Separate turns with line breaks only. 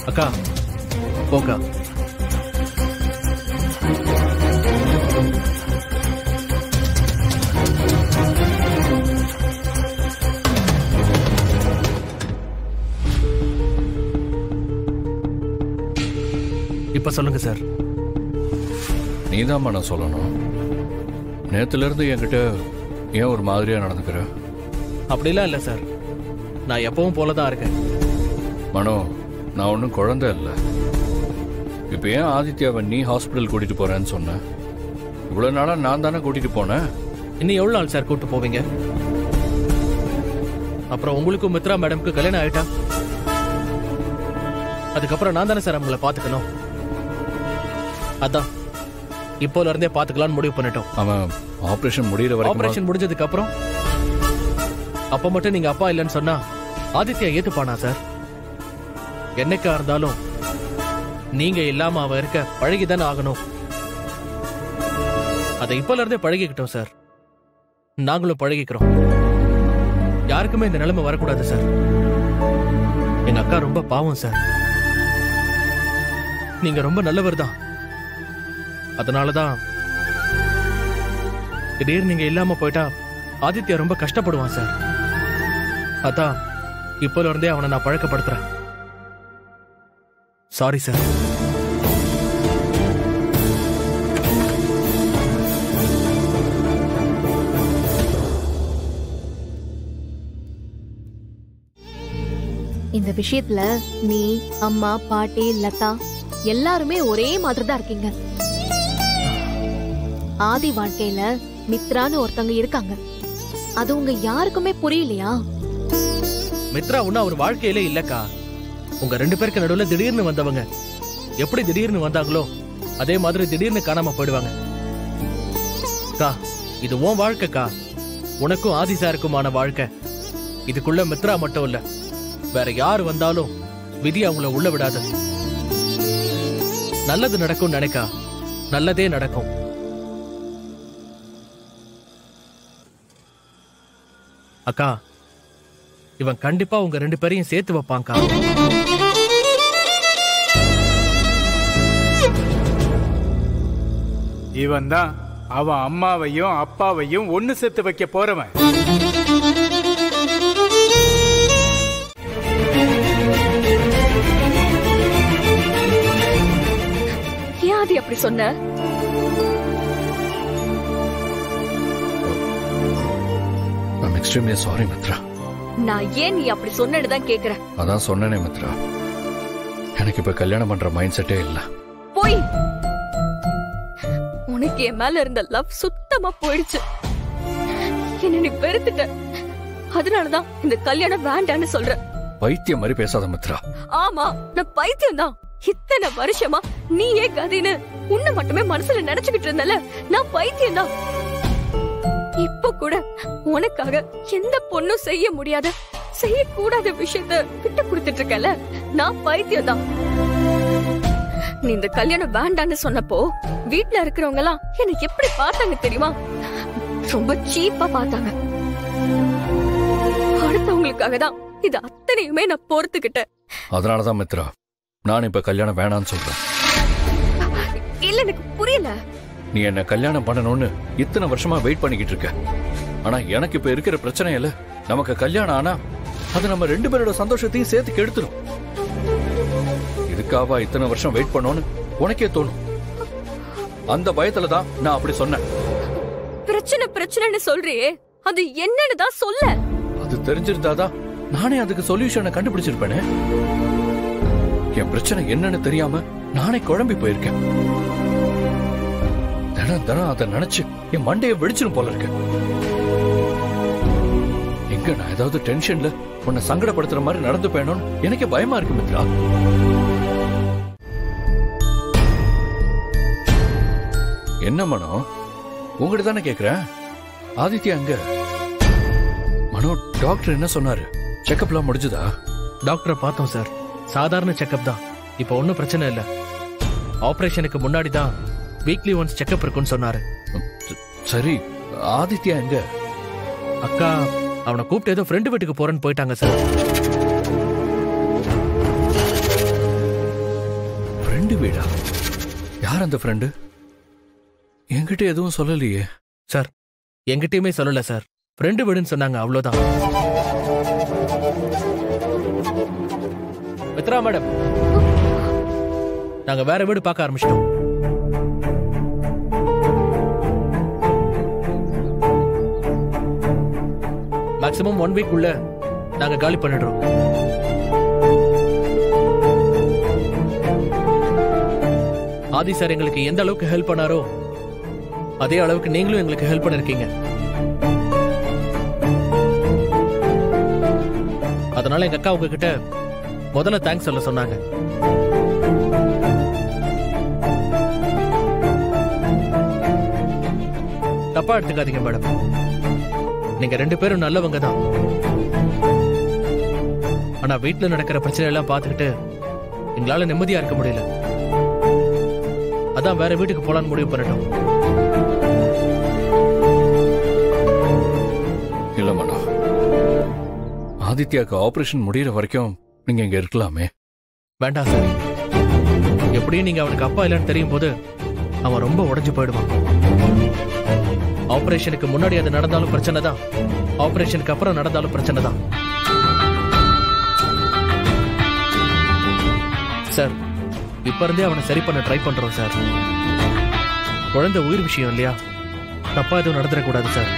அக்கா போக்கா. இப்ப சொல்லுங்க சார்.
நீதான் நான் சொல்லணும். நேத்துல இருந்து என்கிட்ட ஏன் ஒரு மாதிரியா நடந்துக்கிற?
அப்படிலாம் இல்ல சார், நான் எப்பவும் போலதான் இருக்கேன்.
மனோ, நான் ஒன்னும் குழந்தை இல்லை. இப்ப ஏன் ஆதித்யாவை நீ ஹாஸ்பிட்டல் கூட்டிட்டு போறேன்னு சொன்ன? இவ்வளவு நாளா நான் தானே கூட்டிட்டு போனேன்.
இன்னும் எவ்வளவு நாள் சார் கூட்டு போவீங்க? அப்புறம் உங்களுக்கும் மித்ரா மேடம்க்கு கல்யாணம் ஆயிட்டா அதுக்கப்புறம் நான் தானே சார் அவங்கள பாத்துக்கணும். அதான் இப்போல இருந்தே பாத்துக்கலாம்னு முடிவு பண்ணிட்டோம்.
அவன் ஆபரேஷன் முடியற வரைக்கும்.
ஆபரேஷன் முடிஞ்சதுக்கு அப்புறம் அப்ப மட்டும் நீங்க அப்பா இல்லைன்னு சொன்னா ஆதித்யா ஏத்துப்பானா சார்? என்னைக்கா இருந்தாலும் நீங்க இல்லாம அவ இருக்க பழகிதானே ஆகணும். அதை இப்போல இருந்தே பழகிக்கிட்டோம் சார். நாங்களும் பழகிக்கிறோம். யாருக்குமே இந்த நிலைமை வரக்கூடாது சார். எங்க அக்கா ரொம்ப பாவம் சார். நீங்க ரொம்ப நல்லவர் தான். அதனாலதான் திடீர்னு நீங்க இல்லாம போயிட்டா ஆதித்யா ரொம்ப கஷ்டப்படுவான் சார். அதான் இப்போல இருந்தே அவனை நான் பழக்கப்படுத்துறேன். Sorry sir.
இந்த விஷயத்துல நீ, அம்மா, பாட்டி, லதா எல்லாருமே ஒரே மாதிரி தான் இருக்கீங்க. ஆதி வாழ்க்கையில மித்ரான்னு ஒருத்தங்க இருக்காங்க. அது உங்க யாருக்குமே புரியலையா?
மித்ரா ஒன்னும் அவர் வாழ்க்கையிலே இல்லக்கா. உங்க 2 பேருக்கு நடுவுல திடீர்னு வந்தவங்க. எப்படி திடீர்னு வந்தாங்களோ அதே மாதிரி திடீர்னு காணாம போயிடுவாங்க. கா, இது உன் வாழ்க்கைக்கா. உனக்கும் ஆதி சாருக்குமான வாழ்க்கை. இதுக்குள்ள மித்ரா மட்டும் இல்ல, வேற யாரு வந்தாலும் விதி அவங்கள உள்ள விடாது. நல்லது நடக்கும் நினைக்கா, நல்லதே நடக்கும். அக்கா, இவன் கண்டிப்பா உங்க 2 பேரையும் சேர்த்து வைப்பான்க்கா.
இவன் தான் அவன் அம்மாவையும் அப்பாவையும் ஒன்னு சேர்த்து வைக்க போறவன்.
ஏன் அப்படி சொன்ன?
I'm extremely sorry, Mitra.
நான் ஏன் நீ அப்படி சொன்னேன்னு தான் கேக்குறேன்.
அதான் சொன்னேனே மித்ரா, எனக்கு இப்ப கல்யாணம் பண்ற மைண்ட் செட்டே இல்ல.
போய் உனக்கு என் மேல இருந்த லவ் சுத்தமா போயிடுச்சு. என்ன நீ வெறுத்துட்ட. அதனாலதான் இந்த கல்யாணம் வேண்டான்னு சொல்ற.
பைத்தியம் மாதிரி பேசாத மித்ரா.
ஆமா, நான் பைத்தியம் தான். இத்தனை வருஷமா நீயே கதின்னு உன்னை மட்டுமே மனசுல நினைச்சுக்கிட்டு இருந்தல, நான் பைத்தியம் தான். இப்ப கூட உனக்காக எந்த பொண்ணும் செய்ய முடியாத, செய்யக்கூடாத விஷயத்த விட்டு கொடுத்துட்டு இருக்கல, நான் பைத்தியம் தான். நீ இந்த கல்யாணம் வேண்டான்னு சொன்னப்போ வீட்டுல இருக்கிறவங்க எல்லாம் என்ன எப்படி பார்த்தாங்க தெரியுமா? ரொம்ப சீப்பா பார்த்தாங்க. அடுத்தவங்களுக்காக தான் இது அத்தனையுமே நான் பொறுத்துக்கிட்டேன்.
அதனாலதான் மித்ரா நான் இப்ப கல்யாணம் வேணான்னு சொல்றேன்.
இல்ல, எனக்கு புரியல.
நீ என்ன கல்யாணம் பண்ணணும்னு இத்தனை வருஷமா வெயிட் பண்ணிக்கிட்டு இருக்க. ஆனா எனக்கு இப்ப இருக்கிற பிரச்சனை இல்ல, நமக்கு கல்யாணம் ஆனா அது நம்ம 2 பேரோட சந்தோஷத்தையும் சேர்த்து கெடுத்துடும். இதுக்காவா இத்தனை வருஷம் வெயிட் பண்ணோன்னு உனக்கே தோணும். அந்த பயத்துலதான் நான் அப்படி சொன்னேன்.
பிரச்சனைன்னு சொல்றியே, அது என்னன்னு தான் சொல்ல.
அது தெரிஞ்சிருந்தாதான் நானே அதுக்கு சொல்யூஷனை கண்டுபிடிச்சிருப்பேனே. என் பிரச்சனை என்னன்னு தெரியாம நானே குழம்பி போயிருக்கேன். தினம் அதை நினைச்சு என் மண்டைய வெடிச்சிடும் போல இருக்கு. எங்க நான் ஏதாவது டென்ஷன்ல உன்னை சங்கடப்படுத்துற மாதிரி நடந்து போயணும்னு எனக்கே பயமா இருக்கு மித்ரா. என்ன மனோ, உங்ககிட்ட தானே கேக்குறேன். ஆதித்யா அங்க? மனோ, டாக்டர் என்ன சொன்னாரு? செக்கப்லாம் முடிஞ்சதா?
டாக்டரை பார்த்தோம் சார். சாதாரண செக்கப் தான். இப்ப ஒன்னும் பிரச்சனை இல்ல. ஆபரேஷனுக்கு முன்னாடி தான் வீக்லி ஒன்ஸ் செக்கப் இருக்குன்னு சொன்னாரு.
சரி, ஆதித்யா எங்க?
அக்கா அவனை கூப்பிட்டு ஏதோ ஃப்ரெண்டு வீட்டுக்கு போறேன்னு போயிட்டாங்க சார்.
ஃப்ரெண்டு வீடா? யார் அந்த ஃப்ரெண்டு? என்கிட்ட எதுவும் சொல்லலையே.
சார் எங்கிட்டயுமே சொல்லல சார். ஃப்ரெண்டு வீடுன்னு சொன்னாங்க, அவ்வளவுதான். மித்ரா மேடம், நாங்க வேற வீடு பார்க்க ஆரம்பிச்சிட்டோம். மேக்ஸிமம் 1 வீக் உள்ள நாங்க காலி பண்ணிடுறோம். ஆதி சார் எங்களுக்கு எந்த அளவுக்கு ஹெல்ப் பண்ணாரோ அதே அளவுக்கு நீங்களும் எங்களுக்கு ஹெல்ப் பண்ணிருக்கீங்க. அதனால எங்க அக்கா உங்ககிட்ட முதல்ல தேங்க்ஸ் சொல்ல சொன்னாங்க. தப்பா எடுத்துக்காதீங்க மேடம், நீங்க 2 பேரும் நல்லவங்க தான். ஆனா வீட்டுல நடக்கிற பிரச்சனை எல்லாம் பார்த்துக்கிட்டு எங்களால நிம்மதியா இருக்க முடியல. அதான் வேற வீட்டுக்கு போலான்னு முடிவு பண்ணிட்டோம்.
இல்ல மனோ, ஆதித்யாக்கு ஆபரேஷன் முடியற வரைக்கும் நீங்க இங்க இருக்கலாமே.
வேண்டாம் சார், எப்படியும் நீங்க அவனுக்கு அப்பா இல்லைன்னு தெரியும் போது அவன் ரொம்ப உடைஞ்சு போயிடுவான். ஆபரேஷனுக்கு முன்னாடி அது நடந்தாலும் பிரச்சனை தான், ஆபரேஷனுக்கு அப்புறம் நடந்தாலும் பிரச்சனை தான். சார் இப்ப இருந்தே அவனை சரி பண்ண ட்ரை பண்றோம் சார். குழந்தை உயிர் விஷயம் இல்லையா, தப்பா எதுவும் நடந்துடக்கூடாது சார்.